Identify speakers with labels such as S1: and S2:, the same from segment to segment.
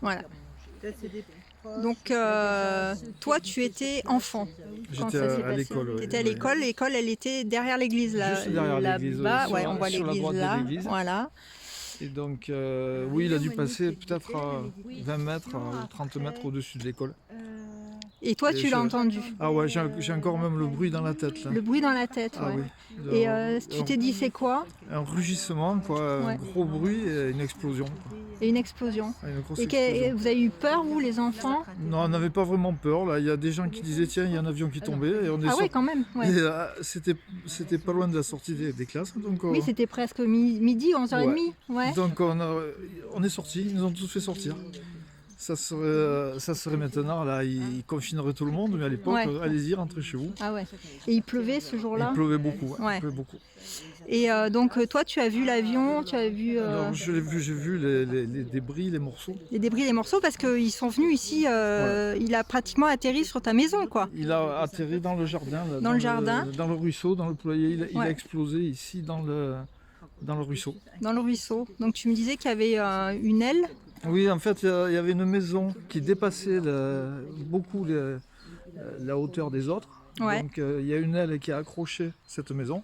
S1: Voilà. Donc, toi, tu étais enfant quand
S2: J'étais
S1: ça s'est
S2: à
S1: passé.
S2: l'école.
S1: Tu étais à l'école. L'école, elle était derrière l'église, là.
S2: Juste derrière l'église,
S1: Là-bas. Ouais,
S2: sur,
S1: on voit
S2: sur la
S1: l'église
S2: droite
S1: là.
S2: de l'église.
S1: Voilà.
S2: Et donc, oui, il a dû passer peut-être à 20 mètres, 30 mètres au-dessus de l'école.
S1: Et toi, tu l'as entendu.
S2: Ah ouais, j'ai encore même le bruit dans la tête là.
S1: Le bruit dans la tête,
S2: Ah
S1: ouais.
S2: oui.
S1: Et tu t'es dit, c'est quoi?
S2: Un rugissement, quoi,
S1: Ouais.
S2: un gros bruit et une explosion. Quoi.
S1: Et une explosion.
S2: Ah, une grosse
S1: Et
S2: explosion.
S1: vous avez eu peur, vous, les enfants?
S2: Non, on n'avait pas vraiment peur. Là, il y a des gens qui disaient tiens, il y a un avion qui tombait et on est
S1: Ah ouais, quand même. Ouais.
S2: Et, c'était pas loin de la sortie des classes. Donc,
S1: Oui, c'était presque midi, 11h30. Ouais.
S2: Donc on est sortis, ils nous ont tous fait sortir. Ça serait maintenant, là, ils confineraient tout le monde, mais à l'époque,
S1: Ouais.
S2: allez-y, rentrez chez vous.
S1: Ah ouais. Et il pleuvait ce jour-là?
S2: Il pleuvait beaucoup,
S1: Ouais.
S2: il pleuvait beaucoup.
S1: Et donc, toi, tu as vu l'avion, tu as vu...
S2: Alors, j'ai vu les débris, les morceaux.
S1: les débris, les morceaux, parce qu'ils sont venus ici, il a pratiquement atterri sur ta maison, quoi.
S2: Il a atterri dans le jardin. Là,
S1: dans le jardin.
S2: Dans le ruisseau, dans le poulailler. Il
S1: Ouais.
S2: a explosé ici dans le ruisseau.
S1: Dans le ruisseau. Donc tu me disais qu'il y avait une aile.
S2: Oui, en fait, il y avait une maison qui dépassait beaucoup la hauteur des autres.
S1: Ouais.
S2: Donc il y a une aile qui a accroché cette maison.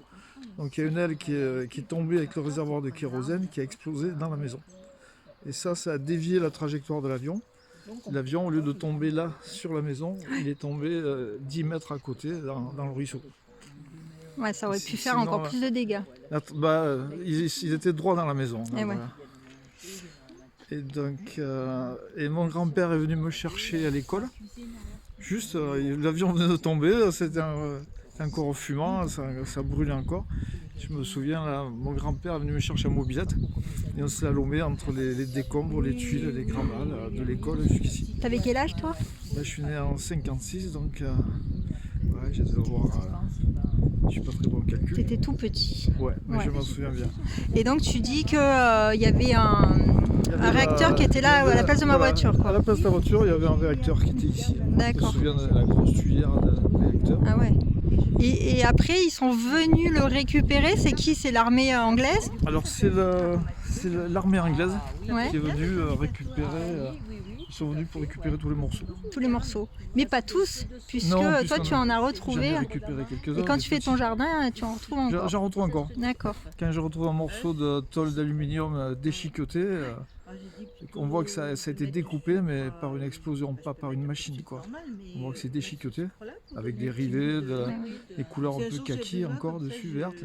S2: Donc il y a une aile qui est tombée avec le réservoir de kérosène qui a explosé dans la maison. Et ça a dévié la trajectoire de l'avion. L'avion, au lieu de tomber là sur la maison, il est tombé 10 mètres à côté dans le ruisseau.
S1: Ouais, ça aurait pu faire
S2: Sinon,
S1: encore plus de dégâts.
S2: Ils étaient droit dans la maison.
S1: Et,
S2: voilà. Et donc, mon grand-père est venu me chercher à l'école. Juste, l'avion venait de tomber, c'était encore fumant, ça brûlait encore. Je me souviens, là, mon grand-père est venu me chercher à mobilette et on s'est allongé entre les décombres, les tuiles, les gravats de l'école jusqu'ici.
S1: T'avais quel âge, toi?
S2: Là, je suis né en 56, donc ouais, j'ai dû avoir... je suis pas très bon au calcul.
S1: T'étais tout petit.
S2: Ouais, mais
S1: Ouais.
S2: je m'en souviens bien.
S1: Et donc tu dis qu'il y avait un réacteur qui était là à la place de ma voiture, quoi.
S2: À la place de la voiture, il y avait un réacteur qui était ici.
S1: D'accord.
S2: Je me souviens de la grosse tuyère de réacteur.
S1: Ah ouais. Et après, ils sont venus le récupérer. C'est qui? C'est l'armée anglaise?
S2: Alors c'est l'armée anglaise
S1: Ouais.
S2: qui est venue récupérer. Ils sont venus pour récupérer tous les morceaux.
S1: Tous les morceaux. Mais pas tous, puisque
S2: Non,
S1: toi
S2: puisqu'on
S1: tu
S2: a-
S1: en as
S2: J'en ai
S1: retrouvé.
S2: récupéré quelques-uns.
S1: Et quand
S2: des
S1: tu fais
S2: petits.
S1: ton jardin, tu en retrouves encore.
S2: J'en retrouve encore.
S1: D'accord.
S2: Quand je retrouve un morceau de tôle d'aluminium déchiqueté, on voit que ça a été découpé, mais par une explosion, pas par une machine, quoi. On voit que c'est déchiqueté, avec des rivets, des couleurs un peu kaki encore dessus, vertes.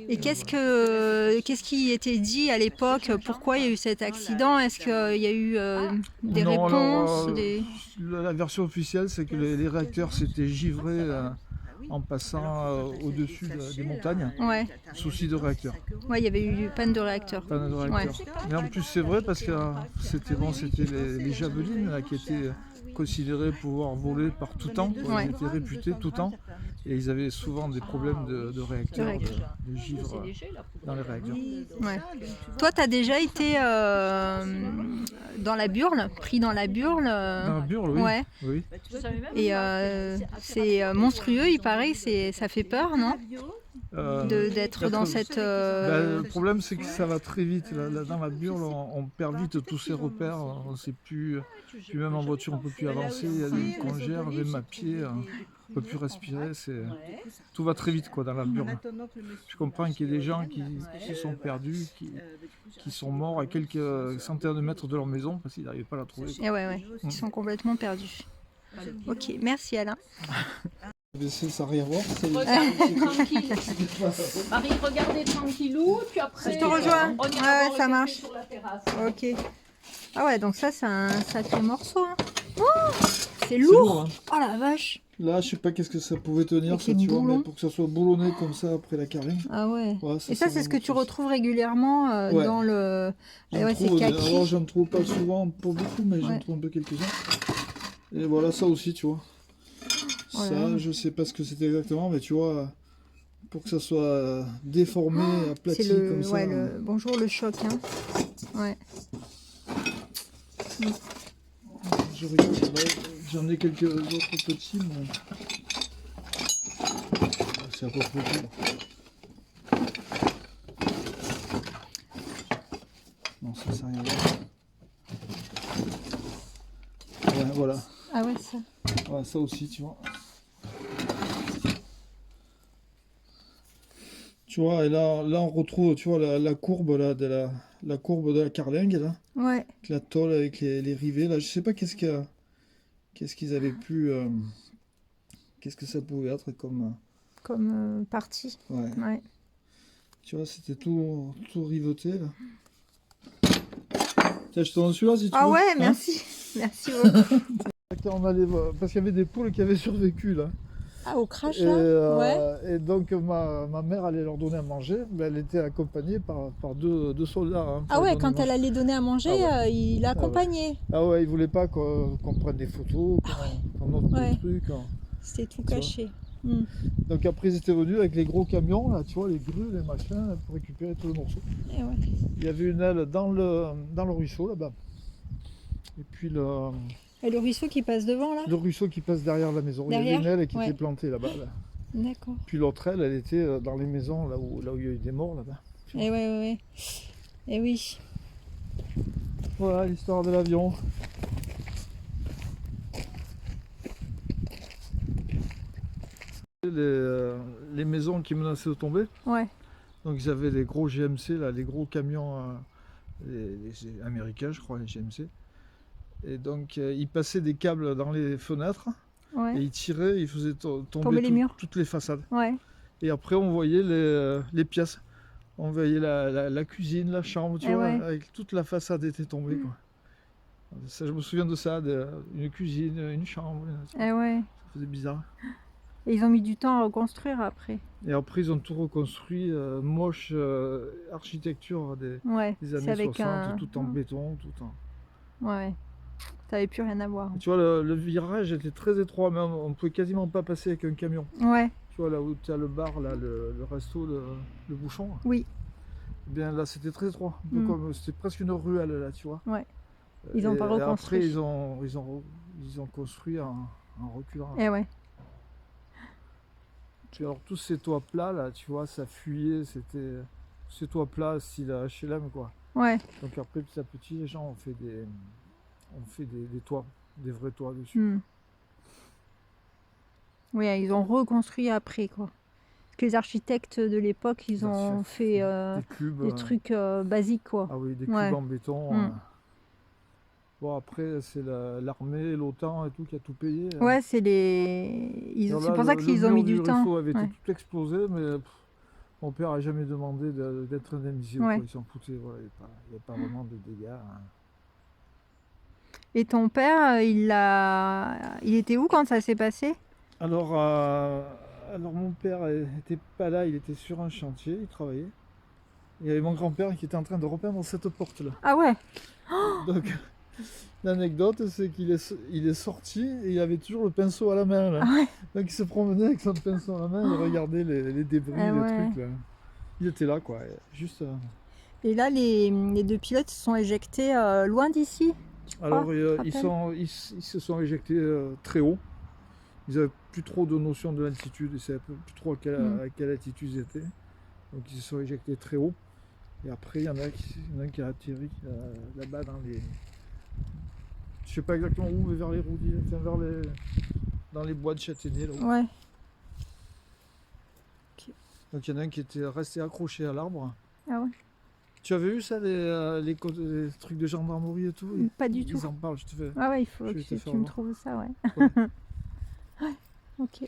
S1: Et qu'est-ce qui était dit à l'époque? Pourquoi il y a eu cet accident? Est-ce qu'il y a eu des
S2: Non,
S1: réponses
S2: alors,
S1: des...
S2: La version officielle, c'est que les réacteurs s'étaient givrés en passant au-dessus des montagnes.
S1: Ouais.
S2: Souci de réacteur.
S1: Ouais, il y avait eu panne de réacteur.
S2: Panne de réacteur. Mais en plus, c'est vrai parce que c'était les javelines là, qui étaient considérés pouvoir voler par tout temps.
S1: Ouais.
S2: Ils étaient réputés tout temps. Et ils avaient souvent des problèmes de réacteurs,
S1: De réacteurs.
S2: de givre dans les réacteurs.
S1: Ouais. Toi, tu as déjà été dans la Burle, pris dans la Burle.
S2: Dans la Burle, oui.
S1: Ouais.
S2: Oui.
S1: Et c'est monstrueux, il paraît, ça fait peur, non? D'être dans cette...
S2: Le problème, c'est que ça va très vite. Là, dans la Burle, on perd vite tous ses repères. On ne sait plus, même en voiture, on ne peut plus avancer. Il y a des congères, même à pied, on ne peut plus respirer. Tout va très vite, quoi, dans la Burle. Je comprends qu'il y ait des gens qui se sont perdus, qui sont morts à quelques centaines de mètres de leur maison parce qu'ils n'arrivaient pas à la trouver.
S1: Et ouais, ils sont complètement perdus. Ok, merci Alain.
S2: Baisser sa arrière-voir,
S3: Regardez tranquille. Marie, regardez tranquillou, puis après.
S1: Je te rejoins.
S3: On ira
S1: Ouais,
S3: boire
S1: ça
S3: le café
S1: marche.
S3: sur la terrasse.
S1: Ok. Ah ouais, donc ça, c'est un sacré morceau. Hein. Oh, c'est lourd.
S2: hein.
S1: Oh la vache.
S2: Là, je sais pas qu'est-ce que ça pouvait tenir,
S1: Avec
S2: ça,
S1: les
S2: tu vois,
S1: boulons.
S2: mais pour que ça soit boulonné comme ça après la carène.
S1: Ah ouais.
S2: Ouais,
S1: Et ça, c'est ce que tu
S2: vraiment
S1: retrouves régulièrement
S2: Ouais.
S1: dans le...
S2: J'en
S1: ouais, c'est
S2: trouve,
S1: kaki.
S2: alors j'en trouve pas souvent pour beaucoup, mais j'en
S1: Ouais.
S2: trouve un peu quelques-uns. Et voilà, ça aussi, tu vois.
S1: Oh là
S2: Ça,
S1: là.
S2: je sais pas ce que c'était exactement, mais tu vois, pour que ça soit déformé, aplati
S1: C'est le...
S2: comme ça.
S1: Ouais, bonjour le choc. Hein. Ouais.
S2: Je regarde, là, j'en ai quelques autres petits, mais c'est à peu près tout. Non, ça, c'est rien. voilà.
S1: Ah ouais, ça.
S2: Voilà, ça aussi, tu vois. Tu vois, et là on retrouve, tu vois, la courbe là, la courbe de la carlingue, là.
S1: Ouais.
S2: Avec la tôle, avec les rivets, là. Je sais pas qu'est-ce qu'ils avaient pu... qu'est-ce que ça pouvait être comme...
S1: Comme partie.
S2: ouais.
S1: Ouais.
S2: Tu vois, c'était tout riveté, là. Tiens, je te donne celui-là, si tu
S1: Ah
S2: veux.
S1: ouais,
S2: Hein.
S1: merci. Merci beaucoup.
S2: On allait voir- parce qu'il y avait des poules qui avaient survécu, là.
S1: Ah, au crash
S2: Et,
S1: là? Ouais.
S2: et donc, ma mère allait leur donner à manger. Mais elle était accompagnée par deux soldats. Hein, pour
S1: Ah ouais,
S2: leur donner à
S1: quand elle
S2: manger.
S1: allait donner à manger,
S2: Ah ouais.
S1: il l'accompagnait.
S2: Ah ouais, ils voulaient pas qu'on prenne des photos, qu'on note
S1: Ouais.
S2: des trucs. Hein.
S1: C'était tout
S2: Tu vois.
S1: caché. Hmm.
S2: Donc après, ils étaient venus avec les gros camions, là, tu vois, les grues, les machins, pour récupérer tous les morceaux.
S1: Et ouais.
S2: Il y avait une aile dans le ruisseau, là-bas. Et puis
S1: Et le ruisseau qui passe devant là?
S2: le ruisseau qui passe derrière la maison. Il y
S1: Derrière?
S2: avait une aile qui
S1: Ouais.
S2: était plantée là-bas. Là.
S1: D'accord.
S2: Puis l'autre aile, elle était dans les maisons, là où il y a eu des morts, là-bas.
S1: Et ouais. Et oui.
S2: Voilà l'histoire de l'avion. Les maisons qui menaçaient de tomber.
S1: Ouais.
S2: Donc ils avaient les gros GMC, là, les gros camions les américains, je crois, les GMC. Et donc ils passaient des câbles dans les fenêtres et
S1: Ouais.
S2: ils tiraient, ils faisaient
S1: Tomber
S2: tomber
S1: les murs.
S2: toutes les façades.
S1: Ouais.
S2: Et après on voyait les pièces. On voyait la cuisine, la chambre, tu
S1: Eh
S2: vois,
S1: ouais.
S2: avec toute la façade était tombée. Quoi. Ça, je me souviens de ça, une cuisine, une chambre.
S1: Et ouais.
S2: Ça faisait bizarre.
S1: Et ils ont mis du temps à reconstruire après.
S2: Et après, ils ont tout reconstruit, moche architecture
S1: Ouais.
S2: des
S1: C'est
S2: années
S1: avec
S2: 60, tout en béton, tout en...
S1: Ouais. Ça avait plus rien à voir.
S2: Tu vois, le virage était très étroit, mais on pouvait quasiment pas passer avec un camion.
S1: Ouais.
S2: Tu vois, là où tu as le bar, là, le resto, le bouchon.
S1: Oui.
S2: Eh bien là, c'était très étroit. Un peu comme, c'était presque une ruelle, là, tu vois.
S1: Ouais. Ils n'ont pas
S2: Et
S1: reconstruit.
S2: après, ils ont construit en reculant.
S1: Et ouais.
S2: Puis alors, tous ces toits plats, là, tu vois, ça fuyait, c'était... Ces toits plats, style HLM, quoi.
S1: Ouais.
S2: Donc après, petit à petit, les gens ont fait des toits, des vrais toits dessus.
S1: Hmm. Oui, ils ont reconstruit après, quoi. Parce que les architectes de l'époque, ils
S2: Bien
S1: ont
S2: sûr.
S1: fait
S2: Des cubes.
S1: des trucs basiques, quoi.
S2: Ah oui, des
S1: Ouais.
S2: cubes en béton.
S1: Mm.
S2: Bon, après, c'est l'armée, l'OTAN et tout qui a tout payé.
S1: Ouais, c'est les.
S2: Alors
S1: C'est
S2: là,
S1: pour ça
S2: le
S1: qu'ils ont
S2: mur
S1: mis
S2: du
S1: du temps.
S2: ruisseau avait
S1: Ouais.
S2: tout explosé, mais mon père n'a jamais demandé d'être indemnisé.
S1: Ouais.
S2: Ils s'en foutaient, voilà, il n'y a pas vraiment de dégâts. Hein.
S1: Et ton père, il était où quand ça s'est passé?
S2: Alors mon père n'était pas là, il était sur un chantier, il travaillait. Il y avait mon grand-père qui était en train de repeindre cette porte-là.
S1: Ah ouais.
S2: Donc, l'anecdote, c'est qu'il est sorti et il avait toujours le pinceau à la main. Là.
S1: Ah ouais.
S2: Donc il se promenait avec son pinceau à la main, il regardait les débris,
S1: Ah
S2: les
S1: ouais.
S2: trucs. Là. Il était là, quoi. Juste.
S1: Et là, les deux pilotes se sont éjectés loin d'ici.
S2: Alors,
S1: tu te
S2: ils se sont éjectés très haut. Ils n'avaient plus trop de notion de l'altitude, ils ne savaient plus trop à quelle altitude ils étaient. Donc ils se sont éjectés très haut. Et après, il y en a un qui a atterri là-bas dans les... Je sais pas exactement où, mais vers les Roudiers, enfin dans les bois de châtaigniers. Là-haut.
S1: Ouais.
S2: Donc il y en a un qui était resté accroché à l'arbre.
S1: Ah ouais.
S2: Tu avais vu ça, les trucs de gendarmerie et tout?
S1: Pas du tout.
S2: Ils en parlent, je te fais.
S1: Ah ouais, il faut
S2: Je
S1: que
S2: vais te
S1: tu
S2: faire
S1: me
S2: voir.
S1: trouves ça, ouais.
S2: Ouais.
S1: Ouais. Ok.